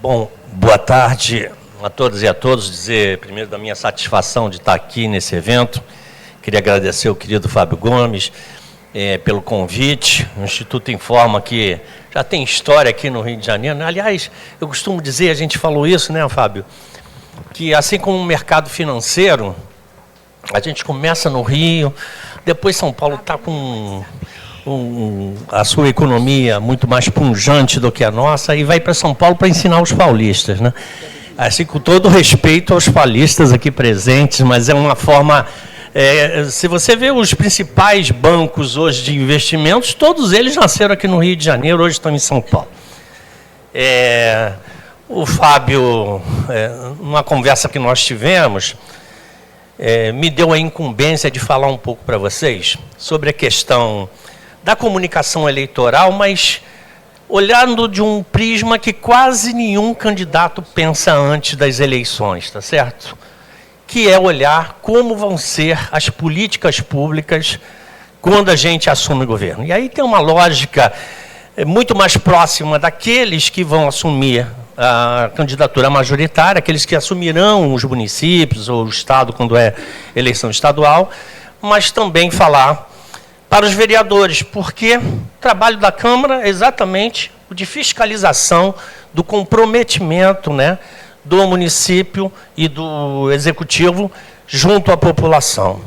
Bom, boa tarde a todas e a todos. Dizer primeiro da minha satisfação de estar aqui nesse evento. Queria agradecer ao querido Fábio Gomes pelo convite. O Instituto informa que já tem história aqui no Rio de Janeiro. Aliás, eu costumo dizer, a gente falou isso, né, Fábio? Que assim como o mercado financeiro, a gente começa no Rio, depois São Paulo está com a sua economia muito mais pujante do que a nossa, e vai para São Paulo para ensinar os paulistas, né? Assim, com todo respeito aos paulistas aqui presentes, mas é uma forma... se você vê os principais bancos hoje de investimentos, todos eles nasceram aqui no Rio de Janeiro, hoje estão em São Paulo. O Fábio, numa conversa que nós tivemos, me deu a incumbência de falar um pouco para vocês sobre a questão da comunicação eleitoral, mas olhando de um prisma que quase nenhum candidato pensa antes das eleições, tá certo? Que é olhar como vão ser as políticas públicas quando a gente assume o governo. E aí tem uma lógica muito mais próxima daqueles que vão assumir a candidatura majoritária, aqueles que assumirão os municípios ou o Estado quando é eleição estadual, mas também falar para os vereadores, porque o trabalho da Câmara é exatamente o de fiscalização do comprometimento, né, do município e do executivo junto à população.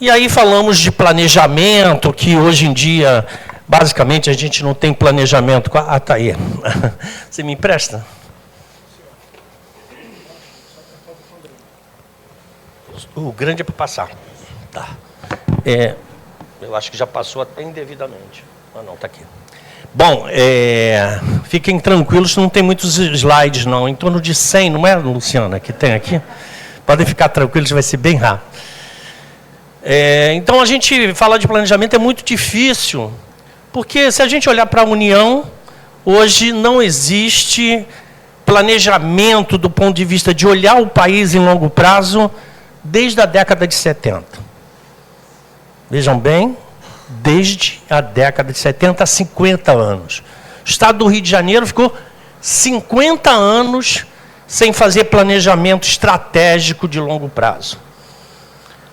E aí falamos de planejamento, que hoje em dia, basicamente, a gente não tem planejamento. Ah, tá aí. Você me empresta? O grande é para passar. Tá. Eu acho que já passou até indevidamente. Ah, não, está aqui. Bom, fiquem tranquilos, não tem muitos slides, não. Em torno de 100, não é, Luciana, que tem aqui? Podem ficar tranquilos, vai ser bem rápido. Então, a gente falar de planejamento é muito difícil, porque se a gente olhar para a União, hoje não existe planejamento do ponto de vista de olhar o país em longo prazo desde a década de 70. Vejam bem, desde a década de 70 a 50 anos. O Estado do Rio de Janeiro ficou 50 anos sem fazer planejamento estratégico de longo prazo.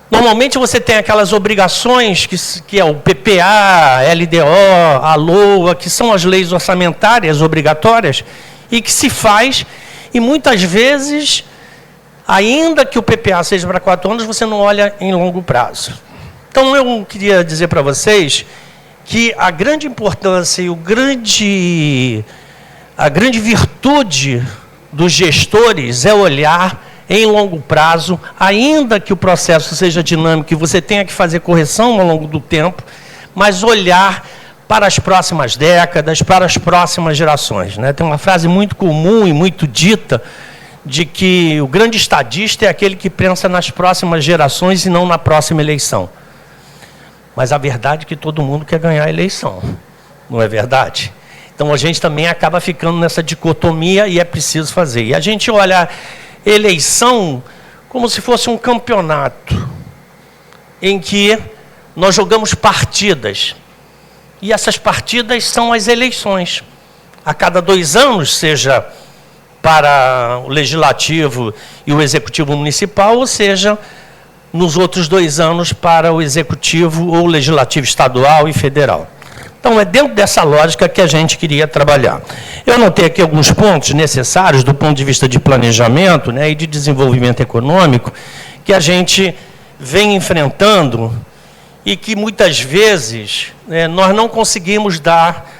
Normalmente você tem aquelas obrigações, que é o PPA, LDO, a LOA, que são as leis orçamentárias obrigatórias, e que se faz, e muitas vezes, ainda que o PPA seja para 4 anos, você não olha em longo prazo. Então, eu queria dizer para vocês que a grande importância e a grande virtude dos gestores é olhar em longo prazo, ainda que o processo seja dinâmico e você tenha que fazer correção ao longo do tempo, mas olhar para as próximas décadas, para as próximas gerações, né? Tem uma frase muito comum e muito dita de que o grande estadista é aquele que pensa nas próximas gerações e não na próxima eleição. Mas a verdade é que todo mundo quer ganhar a eleição, não é verdade? Então a gente também acaba ficando nessa dicotomia e é preciso fazer. E a gente olha eleição como se fosse um campeonato, em que nós jogamos partidas. E essas partidas são as eleições. A cada 2 anos, seja para o Legislativo e o Executivo Municipal, ou seja, nos outros 2 anos para o Executivo ou Legislativo Estadual e Federal. Então, é dentro dessa lógica que a gente queria trabalhar. Eu anotei aqui alguns pontos necessários do ponto de vista de planejamento, né, e de desenvolvimento econômico que a gente vem enfrentando e que muitas vezes nós não conseguimos dar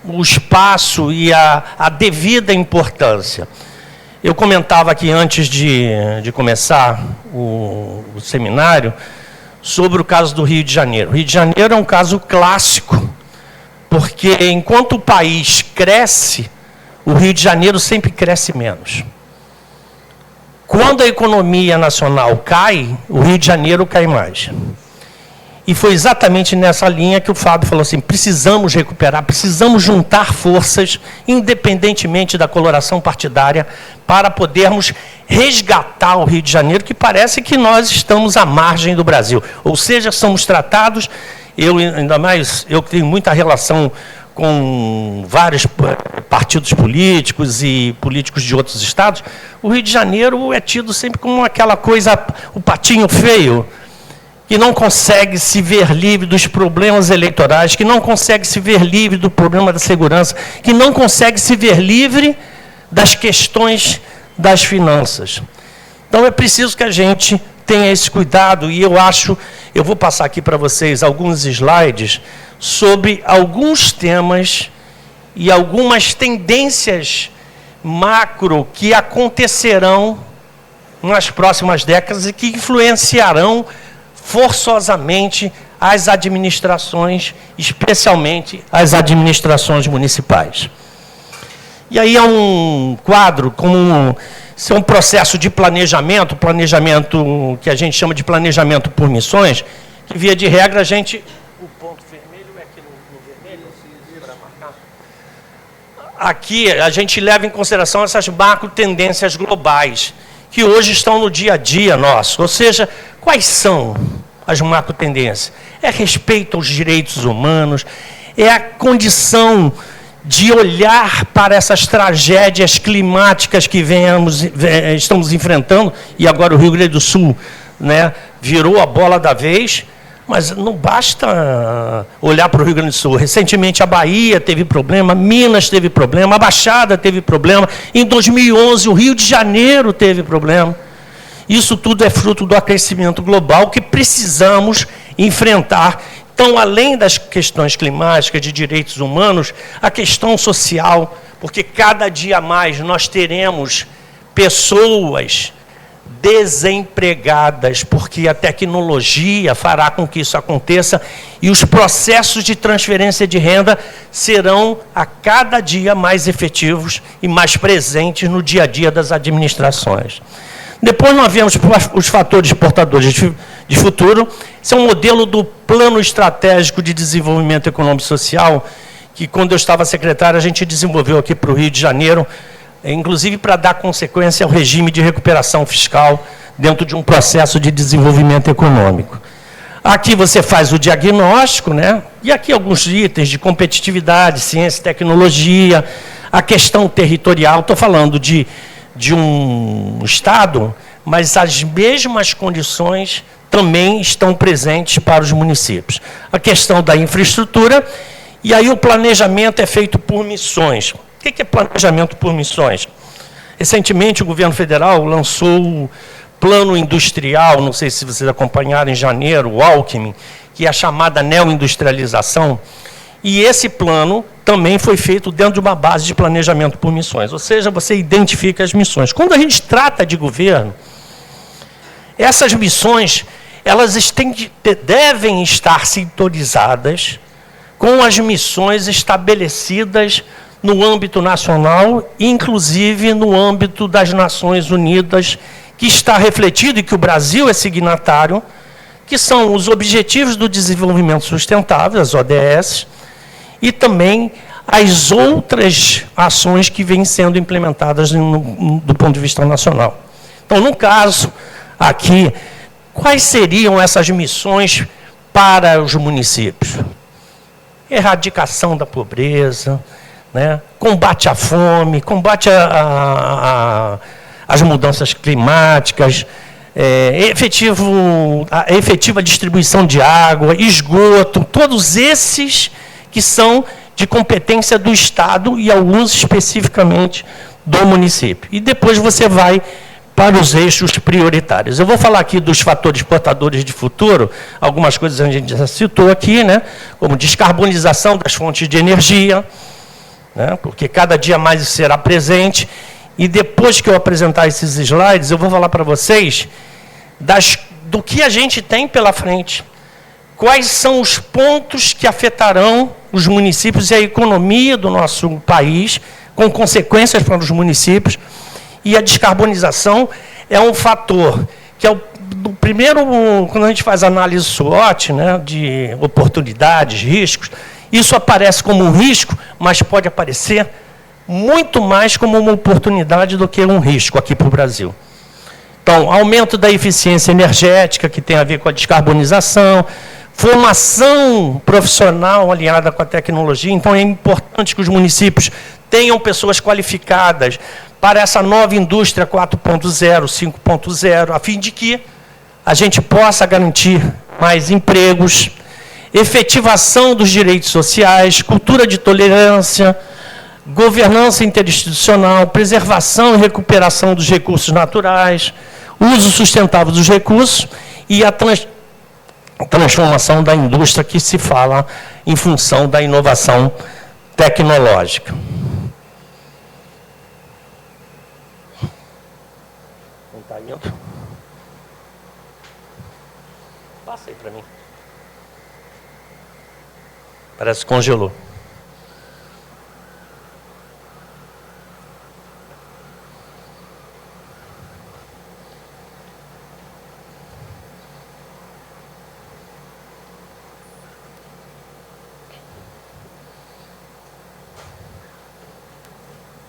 o espaço e a devida importância. Eu comentava aqui antes de começar o seminário sobre o caso do Rio de Janeiro. O Rio de Janeiro é um caso clássico, porque enquanto o país cresce, o Rio de Janeiro sempre cresce menos. Quando a economia nacional cai, o Rio de Janeiro cai mais. E foi exatamente nessa linha que o Fábio falou assim, precisamos recuperar, precisamos juntar forças, independentemente da coloração partidária, para podermos resgatar o Rio de Janeiro, que parece que nós estamos à margem do Brasil. Ou seja, somos tratados, ainda mais, eu tenho muita relação com vários partidos políticos e políticos de outros estados, o Rio de Janeiro é tido sempre como aquela coisa, o patinho feio, que não consegue se ver livre dos problemas eleitorais, que não consegue se ver livre do problema da segurança, que não consegue se ver livre das questões das finanças. Então, é preciso que a gente tenha esse cuidado, e eu vou passar aqui para vocês alguns slides sobre alguns temas e algumas tendências macro que acontecerão nas próximas décadas e que influenciarão forçosamente as administrações, especialmente as administrações municipais. E aí é um quadro, isso é um processo de planejamento que a gente chama de planejamento por missões, que via de regra a gente... O ponto vermelho é aqui no vermelho, para marcar. Aqui a gente leva em consideração essas macro tendências globais, que hoje estão no dia a dia nosso. Ou seja, quais são as macro tendências? É respeito aos direitos humanos, é a condição de olhar para essas tragédias climáticas que estamos enfrentando, e agora o Rio Grande do Sul, né, virou a bola da vez, mas não basta olhar para o Rio Grande do Sul. Recentemente a Bahia teve problema, Minas teve problema, a Baixada teve problema, em 2011 o Rio de Janeiro teve problema. Isso tudo é fruto do aquecimento global que precisamos enfrentar. Então, além das questões climáticas, de direitos humanos, a questão social, porque cada dia mais nós teremos pessoas desempregadas, porque a tecnologia fará com que isso aconteça e os processos de transferência de renda serão a cada dia mais efetivos e mais presentes no dia a dia das administrações. Depois nós vemos os fatores portadores de futuro. Esse é um modelo do Plano Estratégico de Desenvolvimento Econômico e Social, que, quando eu estava secretário, a gente desenvolveu aqui para o Rio de Janeiro, inclusive para dar consequência ao regime de recuperação fiscal dentro de um processo de desenvolvimento econômico. Aqui você faz o diagnóstico, né? E aqui alguns itens de competitividade, ciência e tecnologia, a questão territorial. Estou falando de um Estado, mas as mesmas condições também estão presentes para os municípios. A questão da infraestrutura, e aí o planejamento é feito por missões. O que é planejamento por missões? Recentemente o governo federal lançou o plano industrial, não sei se vocês acompanharam em janeiro, o Alckmin, que é a chamada neoindustrialização, e esse plano também foi feito dentro de uma base de planejamento por missões, ou seja, você identifica as missões. Quando a gente trata de governo, essas missões, elas devem estar sintonizadas com as missões estabelecidas no âmbito nacional, inclusive no âmbito das Nações Unidas, que está refletido e que o Brasil é signatário, que são os Objetivos do Desenvolvimento Sustentável, as ODS, e também as outras ações que vêm sendo implementadas do ponto de vista nacional. Então, no caso aqui, quais seriam essas missões para os municípios? Erradicação da pobreza, né? Combate à fome, combate às mudanças climáticas, a efetiva distribuição de água, esgoto, todos esses que são de competência do Estado e alguns especificamente do município. E depois você vai para os eixos prioritários. Eu vou falar aqui dos fatores portadores de futuro, algumas coisas a gente já citou aqui, né? Como descarbonização das fontes de energia, né? Porque cada dia mais isso será presente. E depois que eu apresentar esses slides, eu vou falar para vocês do que a gente tem pela frente. Quais são os pontos que afetarão os municípios e a economia do nosso país, com consequências para os municípios. E a descarbonização é um fator que é o primeiro, quando a gente faz análise SWOT, né, de oportunidades, riscos, isso aparece como um risco, mas pode aparecer muito mais como uma oportunidade do que um risco aqui para o Brasil. Então, aumento da eficiência energética, que tem a ver com a descarbonização, Formação profissional alinhada com a tecnologia. Então, é importante que os municípios tenham pessoas qualificadas para essa nova indústria 4.0, 5.0, a fim de que a gente possa garantir mais empregos, efetivação dos direitos sociais, cultura de tolerância, governança interinstitucional, preservação e recuperação dos recursos naturais, uso sustentável dos recursos e a transformação da indústria que se fala em função da inovação tecnológica. Não está indo? Passa aí para mim. Parece que congelou.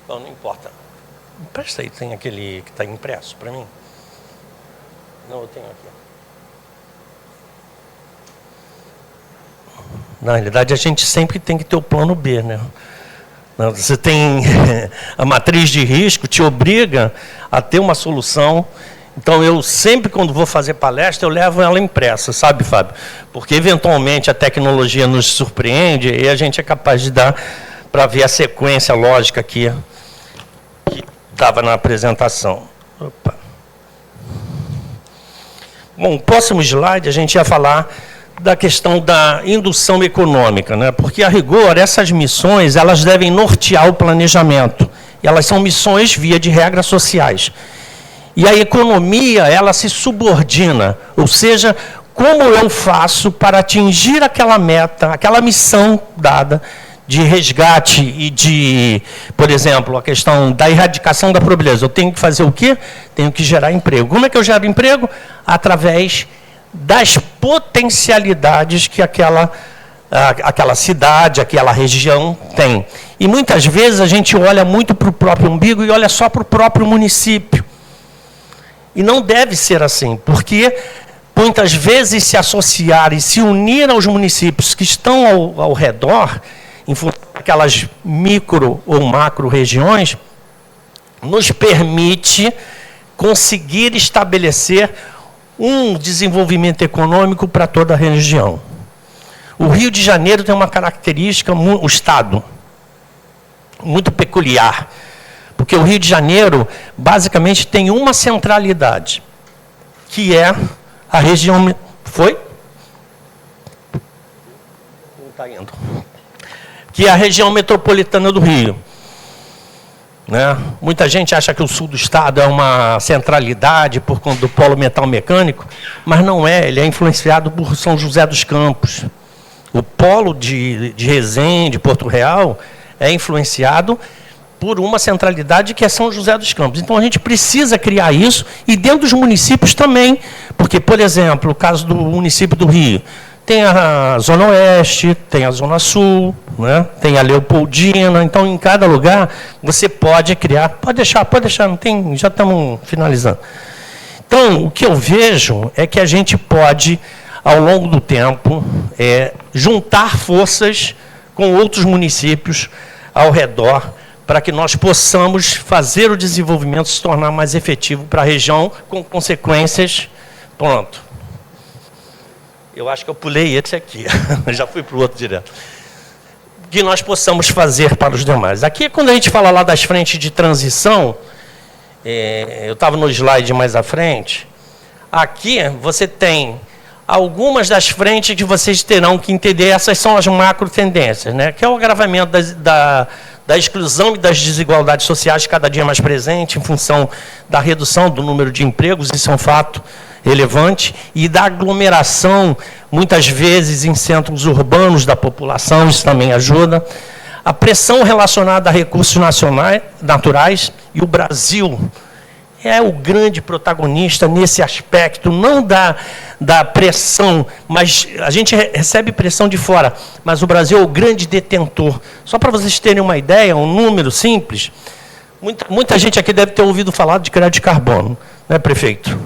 Então, não importa. Presta aí, tem aquele que está impresso para mim? Não, eu tenho aqui. Na realidade, a gente sempre tem que ter o plano B, né? Você tem a matriz de risco, te obriga a ter uma solução. Então, eu sempre, quando vou fazer palestra, eu levo ela impressa, sabe, Fábio? Porque, eventualmente, a tecnologia nos surpreende e a gente é capaz de dar para ver a sequência lógica aqui que estava na apresentação. Opa. Bom, o próximo slide a gente ia falar da questão da indução econômica, né? Porque, a rigor, essas missões elas devem nortear o planejamento. Elas são missões, via de regra, sociais. E a economia, ela se subordina, ou seja, como eu faço para atingir aquela meta, aquela missão dada de resgate e de, por exemplo, a questão da erradicação da pobreza. Eu tenho que fazer o quê? Tenho que gerar emprego. Como é que eu gero emprego? Através das potencialidades que aquela cidade, aquela região tem. E muitas vezes a gente olha muito para o próprio umbigo e olha só para o próprio município. E não deve ser assim, porque muitas vezes se associar e se unir aos municípios que estão ao redor, em função daquelas micro ou macro regiões, nos permite conseguir estabelecer um desenvolvimento econômico para toda a região. O Rio de Janeiro tem uma característica, o Estado, muito peculiar, porque o Rio de Janeiro, basicamente, tem uma centralidade, que é a região... Foi? Não está indo. Que é a região metropolitana do Rio. Né? Muita gente acha que o sul do estado é uma centralidade por conta do polo metal mecânico, mas não é, ele é influenciado por São José dos Campos. O polo de Resende, Porto Real, é influenciado por uma centralidade que é São José dos Campos. Então, a gente precisa criar isso, e dentro dos municípios também, porque, por exemplo, o caso do município do Rio, tem a Zona Oeste, tem a Zona Sul, né? Tem a Leopoldina. Então, em cada lugar, você pode criar... Pode deixar, não tem, já estamos finalizando. Então, o que eu vejo é que a gente pode, ao longo do tempo, juntar forças com outros municípios ao redor, para que nós possamos fazer o desenvolvimento se tornar mais efetivo para a região, com consequências... Pronto. Eu acho que eu pulei esse aqui, já fui para o outro direto. Que nós possamos fazer para os demais. Aqui, quando a gente fala lá das frentes de transição, eu estava no slide mais à frente, aqui você tem algumas das frentes que vocês terão que entender, essas são as macro tendências, né? Que é o agravamento da exclusão e das desigualdades sociais cada dia mais presente, em função da redução do número de empregos, isso é um fato relevante, e da aglomeração, muitas vezes em centros urbanos da população, isso também ajuda. A pressão relacionada a recursos naturais, e o Brasil é o grande protagonista nesse aspecto, não da pressão, mas a gente recebe pressão de fora, mas o Brasil é o grande detentor. Só para vocês terem uma ideia, um número simples, muita gente aqui deve ter ouvido falar de crédito de carbono, né, prefeito?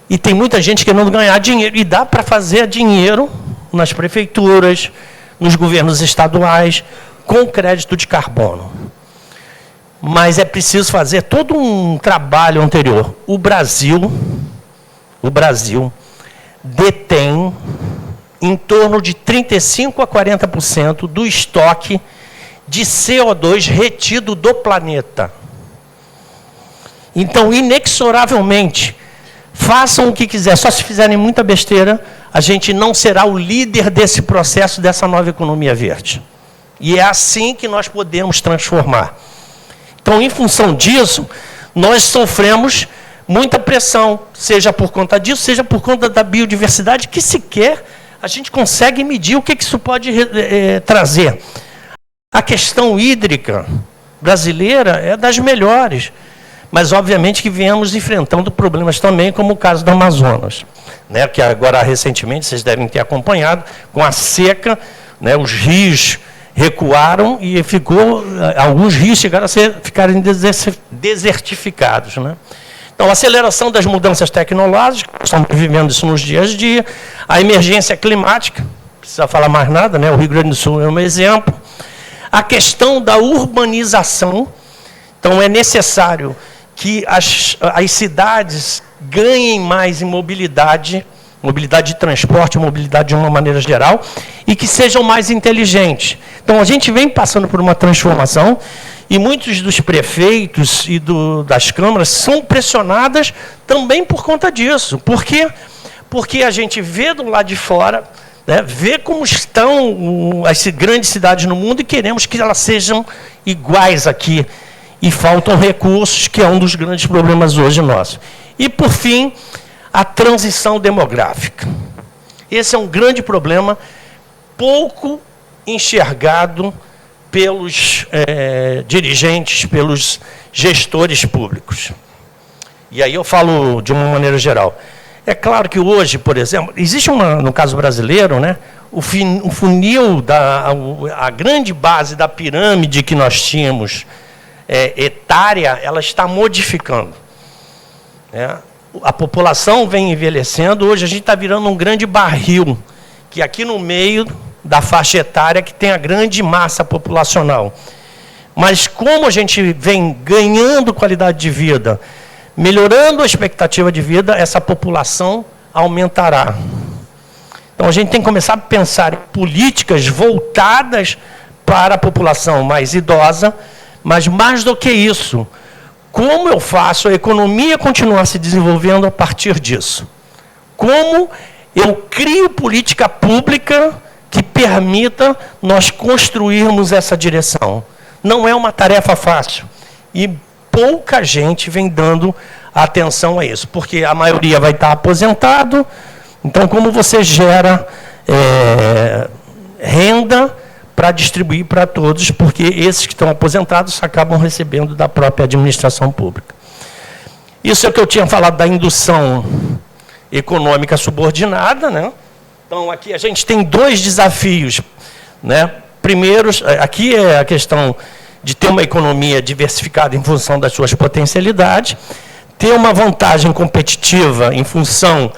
E tem muita gente querendo ganhar dinheiro, e dá para fazer dinheiro nas prefeituras, nos governos estaduais, com crédito de carbono. Mas é preciso fazer todo um trabalho anterior. O Brasil detém em torno de 35% a 40% do estoque de CO2 retido do planeta. Então, inexoravelmente, façam o que quiser, só se fizerem muita besteira, a gente não será o líder desse processo, dessa nova economia verde. E é assim que nós podemos transformar. Então, em função disso, nós sofremos muita pressão, seja por conta disso, seja por conta da biodiversidade, que sequer a gente consegue medir o que isso pode trazer. A questão hídrica brasileira é das melhores, mas, obviamente, que viemos enfrentando problemas também, como o caso do Amazonas, né, que agora, recentemente, vocês devem ter acompanhado, com a seca, né, os rios recuaram e alguns rios chegaram a ficarem desertificados. Né? Então, a aceleração das mudanças tecnológicas, estamos vivendo isso nos dias a dia, a emergência climática, não precisa falar mais nada, né? O Rio Grande do Sul é um exemplo, a questão da urbanização, então é necessário que as cidades ganhem mais em mobilidade de transporte, mobilidade de uma maneira geral, e que sejam mais inteligentes. Então, a gente vem passando por uma transformação, e muitos dos prefeitos e das câmaras são pressionadas também por conta disso. Por quê? Porque a gente vê do lado de fora, né, vê como estão as grandes cidades no mundo, e queremos que elas sejam iguais aqui. E faltam recursos, que é um dos grandes problemas hoje nossos. E, por fim, a transição demográfica. Esse é um grande problema, pouco enxergado pelos dirigentes, pelos gestores públicos. E aí eu falo de uma maneira geral. É claro que hoje, por exemplo, existe no caso brasileiro, né, o funil, a grande base da pirâmide que nós tínhamos, etária, ela está modificando. A população vem envelhecendo, hoje a gente está virando um grande barril, que aqui no meio da faixa etária que tem a grande massa populacional. Mas como a gente vem ganhando qualidade de vida, melhorando a expectativa de vida, essa população aumentará. Então a gente tem que começar a pensar em políticas voltadas para a população mais idosa, mas mais do que isso, como eu faço a economia continuar se desenvolvendo a partir disso? Como eu crio política pública que permita nós construirmos essa direção? Não é uma tarefa fácil. E pouca gente vem dando atenção a isso, porque a maioria vai estar aposentado. Então, como você gera renda para distribuir para todos, porque esses que estão aposentados acabam recebendo da própria administração pública. Isso é o que eu tinha falado da indução econômica subordinada, né? Então, aqui a gente tem dois desafios, né? Primeiro, aqui é a questão de ter uma economia diversificada em função das suas potencialidades, ter uma vantagem competitiva em função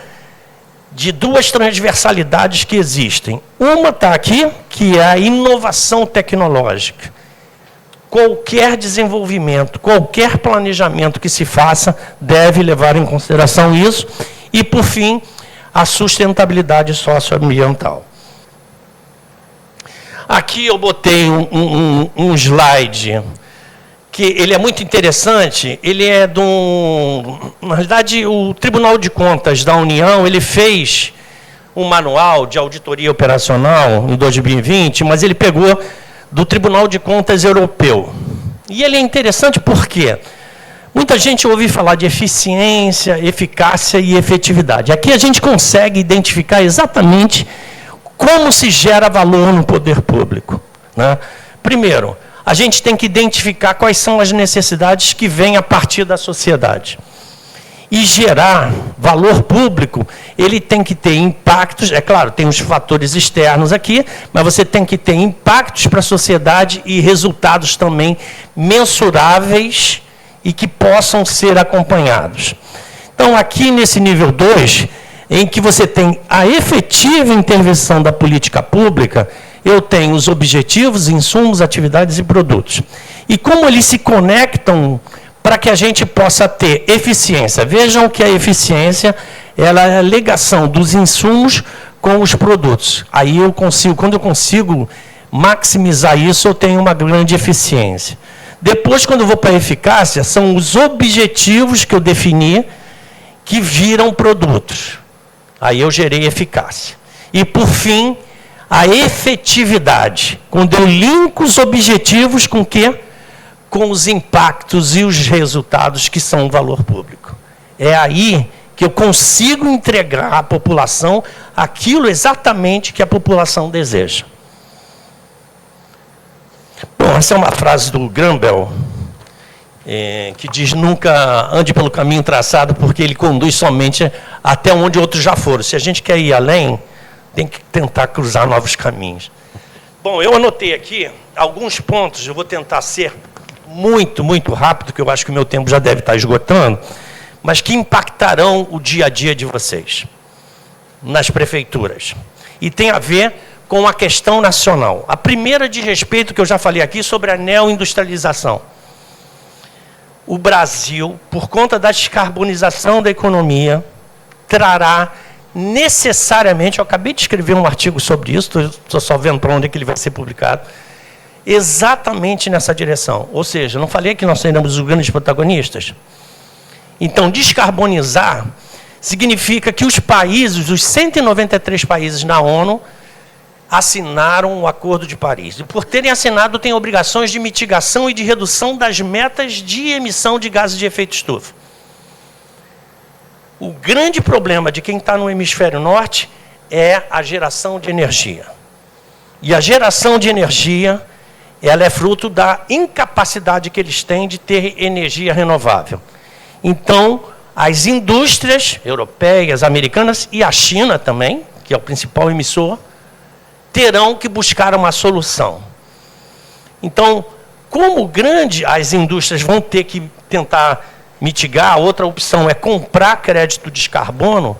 de duas transversalidades que existem. Uma está aqui, que é a inovação tecnológica. Qualquer desenvolvimento, qualquer planejamento que se faça, deve levar em consideração isso. E, por fim, a sustentabilidade socioambiental. Aqui eu botei um slide, que ele é muito interessante, ele é na verdade, o Tribunal de Contas da União, ele fez um manual de auditoria operacional em 2020, mas ele pegou do Tribunal de Contas Europeu. E ele é interessante porque muita gente ouve falar de eficiência, eficácia e efetividade. Aqui a gente consegue identificar exatamente como se gera valor no poder público, né? Primeiro, a gente tem que identificar quais são as necessidades que vêm a partir da sociedade. E gerar valor público, ele tem que ter impactos, é claro, tem os fatores externos aqui, mas você tem que ter impactos para a sociedade e resultados também mensuráveis e que possam ser acompanhados. Então, aqui nesse nível 2, em que você tem a efetiva intervenção da política pública, eu tenho os objetivos, insumos, atividades e produtos. E como eles se conectam para que a gente possa ter eficiência. Vejam que a eficiência ela é a ligação dos insumos com os produtos. Aí eu consigo, quando eu consigo maximizar isso, eu tenho uma grande eficiência. Depois, quando eu vou para a eficácia, são os objetivos que eu defini que viram produtos. Aí eu gerei eficácia. E, por fim, a efetividade, quando eu linko os objetivos com o quê? Com os impactos e os resultados que são o valor público. É aí que eu consigo entregar à população aquilo exatamente que a população deseja. Bom, essa é uma frase do Granbel, que diz: nunca ande pelo caminho traçado, porque ele conduz somente até onde outros já foram. Se a gente quer ir além, tem que tentar cruzar novos caminhos. Bom, eu anotei aqui alguns pontos, eu vou tentar ser muito rápido, que eu acho que o meu tempo já deve estar esgotando, mas que impactarão o dia a dia de vocês, nas prefeituras. E tem a ver com a questão nacional. A primeira diz respeito, que eu já falei aqui, sobre a neoindustrialização. O Brasil, por conta da descarbonização da economia, trará necessariamente, eu acabei de escrever um artigo sobre isso, estou só vendo para onde é que ele vai ser publicado, exatamente nessa direção. Ou seja, não falei que nós seremos os grandes protagonistas? Então, descarbonizar significa que os países, os 193 países na ONU, assinaram o Acordo de Paris. E, por terem assinado, têm obrigações de mitigação e de redução das metas de emissão de gases de efeito estufa. O grande problema de quem está no hemisfério norte é a geração de energia. E a geração de energia, ela é fruto da incapacidade que eles têm de ter energia renovável. Então, as indústrias europeias, americanas e a China também, que é o principal emissor, terão que buscar uma solução. Então, como as indústrias vão ter que tentar mitigar, a outra opção é comprar crédito de carbono,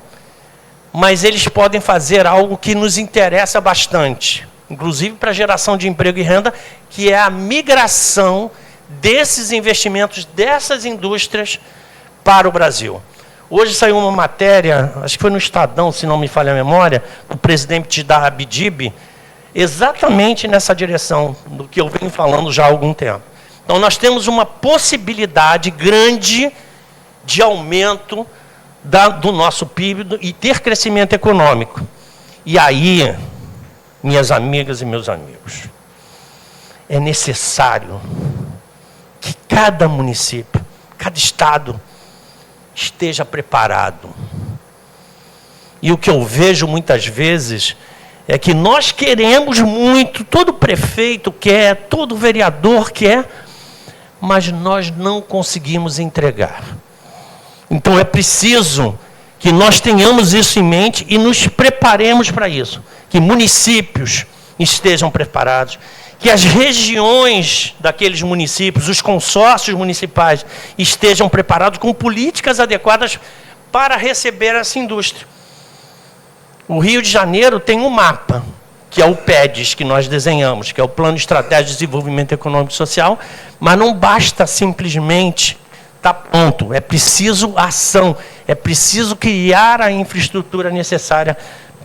mas eles podem fazer algo que nos interessa bastante, inclusive para a geração de emprego e renda, que é a migração desses investimentos, dessas indústrias, para o Brasil. Hoje saiu uma matéria, acho que foi no Estadão, se não me falha a memória, do presidente da Abdib, exatamente nessa direção do que eu venho falando já há algum tempo. Então, nós temos uma possibilidade grande de aumento do nosso PIB e ter crescimento econômico. E aí, minhas amigas e meus amigos, é necessário que cada município, cada estado, esteja preparado. E o que eu vejo muitas vezes é que nós queremos muito, todo prefeito quer, todo vereador quer, mas nós não conseguimos entregar. Então é preciso que nós tenhamos isso em mente e nos preparemos para isso. Que municípios estejam preparados, que as regiões daqueles municípios, os consórcios municipais, estejam preparados com políticas adequadas para receber essa indústria. O Rio de Janeiro tem um mapa, que é o PEDES, que nós desenhamos, que é o Plano Estratégico de Desenvolvimento Econômico e Social, mas não basta simplesmente estar pronto, é preciso ação, é preciso criar a infraestrutura necessária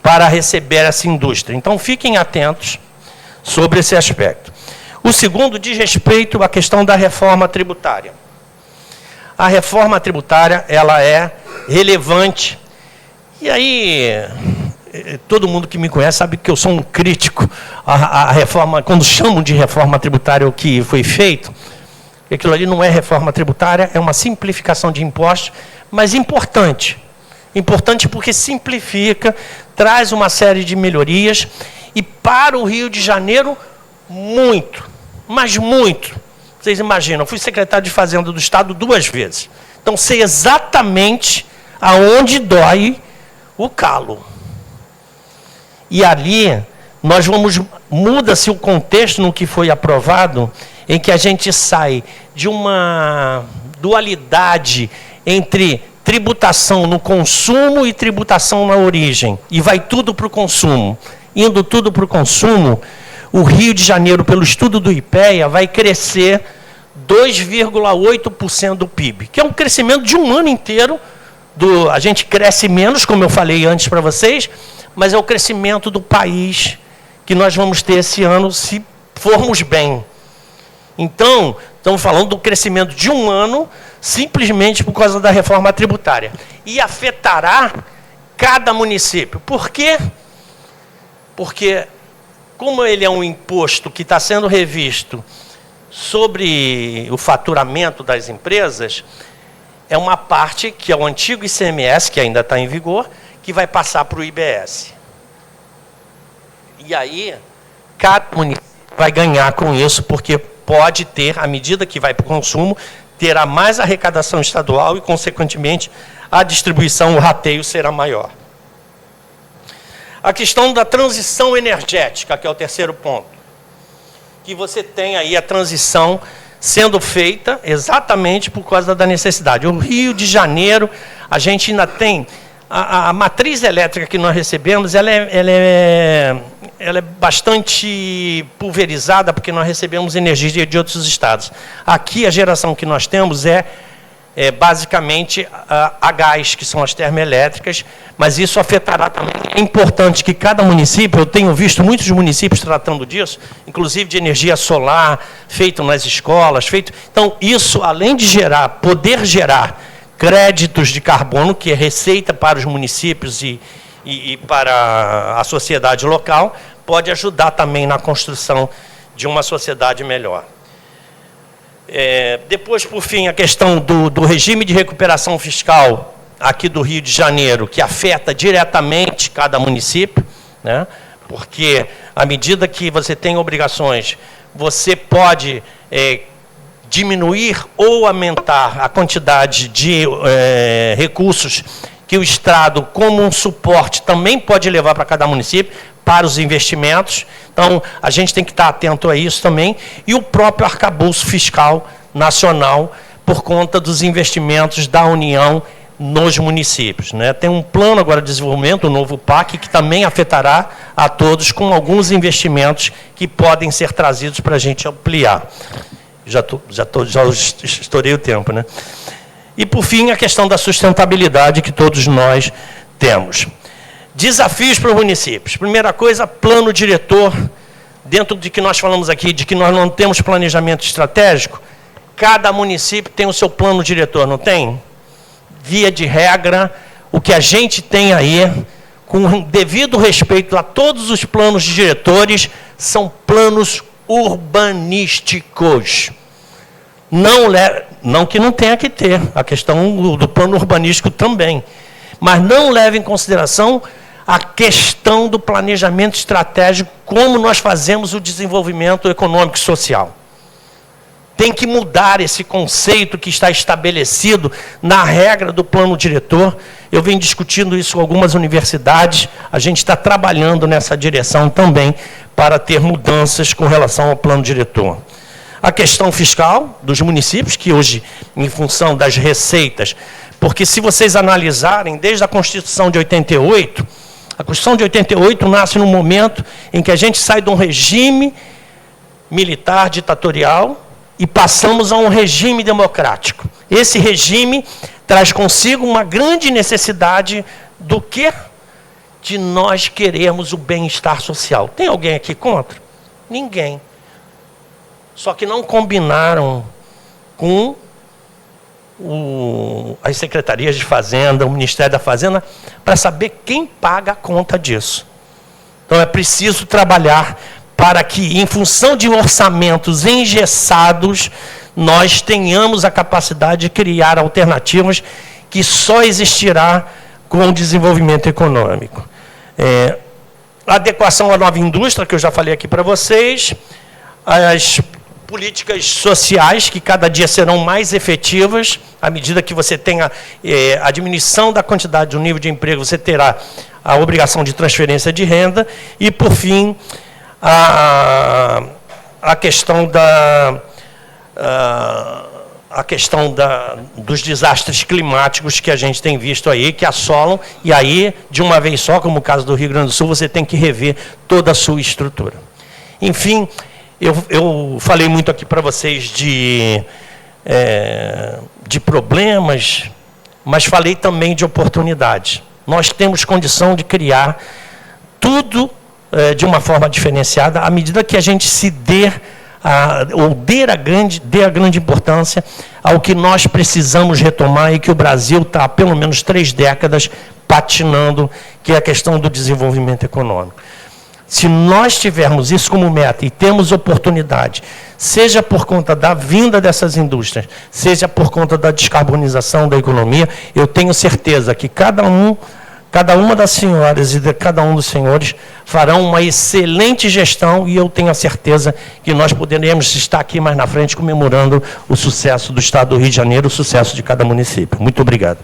para receber essa indústria. Então, fiquem atentos sobre esse aspecto. O segundo diz respeito à questão da reforma tributária. A reforma tributária, ela é relevante. E aí, todo mundo que me conhece sabe que eu sou um crítico à reforma, quando chamam de reforma tributária o que foi feito, aquilo ali não é reforma tributária, é uma simplificação de impostos, mas importante. Importante porque simplifica, traz uma série de melhorias, e para o Rio de Janeiro, muito, mas muito. Vocês imaginam, eu fui secretário de Fazenda do Estado 2 vezes. Então, sei exatamente aonde dói o calo. E ali, muda-se o contexto no que foi aprovado, em que a gente sai de uma dualidade entre tributação no consumo e tributação na origem, e vai tudo para o consumo. Indo tudo para o consumo, o Rio de Janeiro, pelo estudo do IPEA, vai crescer 2,8% do PIB, que é um crescimento de um ano inteiro. A gente cresce menos, como eu falei antes para vocês, mas é o crescimento do país que nós vamos ter esse ano, se formos bem. Então, estamos falando do crescimento de um ano, simplesmente por causa da reforma tributária. E afetará cada município. Por quê? Porque, como ele é um imposto que está sendo revisto sobre o faturamento das empresas, é uma parte que é o antigo ICMS, que ainda está em vigor, que vai passar para o IBS. E aí, cada município vai ganhar com isso, porque pode ter, à medida que vai para o consumo, terá mais arrecadação estadual e, consequentemente, a distribuição, o rateio será maior. A questão da transição energética, que é o terceiro ponto. Que você tem aí a transição sendo feita exatamente por causa da necessidade. O Rio de Janeiro, a gente ainda tem... A matriz elétrica que nós recebemos, ela é bastante pulverizada, porque nós recebemos energia de outros estados. Aqui, a geração que nós temos é basicamente a gás, que são as termoelétricas, mas isso afetará também. É importante que cada município, eu tenho visto muitos municípios tratando disso, inclusive de energia solar, feito nas escolas, Então, isso, além de poder gerar créditos de carbono, que é receita para os municípios e para a sociedade local, pode ajudar também na construção de uma sociedade melhor. Depois, por fim, a questão do regime de recuperação fiscal aqui do Rio de Janeiro, que afeta diretamente cada município, né? Porque, à medida que você tem obrigações, você pode diminuir ou aumentar a quantidade de recursos que o Estado, como um suporte, também pode levar para cada município, para os investimentos. Então, a gente tem que estar atento a isso também. E o próprio arcabouço fiscal nacional, por conta dos investimentos da União nos municípios, né? Tem um plano agora de desenvolvimento, o novo PAC, que também afetará a todos, com alguns investimentos que podem ser trazidos para a gente ampliar. Já estourei o tempo, né? E, por fim, a questão da sustentabilidade que todos nós temos. Desafios para os municípios. Primeira coisa, plano diretor. Dentro de que nós falamos aqui, de que nós não temos planejamento estratégico, cada município tem o seu plano diretor, não tem? Via de regra, o que a gente tem aí, com devido respeito a todos os planos diretores, são planos urbanísticos. Não que não tenha que ter, a questão do plano urbanístico também, mas não leva em consideração a questão do planejamento estratégico, como nós fazemos o desenvolvimento econômico e social. Tem que mudar esse conceito que está estabelecido na regra do plano diretor. Eu venho discutindo isso com algumas universidades, a gente está trabalhando nessa direção também, para ter mudanças com relação ao plano diretor. A questão fiscal dos municípios, que hoje, em função das receitas, porque se vocês analisarem, desde a Constituição de 88, a Constituição de 88 nasce no momento em que a gente sai de um regime militar ditatorial e passamos a um regime democrático. Esse regime traz consigo uma grande necessidade do quê? De nós queremos o bem-estar social. Tem alguém aqui contra? Ninguém. Só que não combinaram com as secretarias de Fazenda, o Ministério da Fazenda, para saber quem paga a conta disso. Então é preciso trabalhar para que, em função de orçamentos engessados, nós tenhamos a capacidade de criar alternativas que só existirá com o desenvolvimento econômico. Adequação à nova indústria, que eu já falei aqui para vocês, as políticas sociais, que cada dia serão mais efetivas, à medida que você tenha a diminuição da quantidade do nível de emprego, você terá a obrigação de transferência de renda, e, por fim, a questão da a questão dos desastres climáticos que a gente tem visto aí, que assolam, e aí, de uma vez só, como o caso do Rio Grande do Sul, você tem que rever toda a sua estrutura. Enfim, eu falei muito aqui para vocês de problemas, mas falei também de oportunidades. Nós temos condição de criar tudo de uma forma diferenciada, à medida que a gente se dê a grande importância ao que nós precisamos retomar e que o Brasil está há pelo menos 3 décadas patinando, que é a questão do desenvolvimento econômico. Se nós tivermos isso como meta e temos oportunidade, seja por conta da vinda dessas indústrias, seja por conta da descarbonização da economia, eu tenho certeza que cada uma das senhoras e de cada um dos senhores farão uma excelente gestão, e eu tenho a certeza que nós poderemos estar aqui mais na frente comemorando o sucesso do Estado do Rio de Janeiro, o sucesso de cada município. Muito obrigado.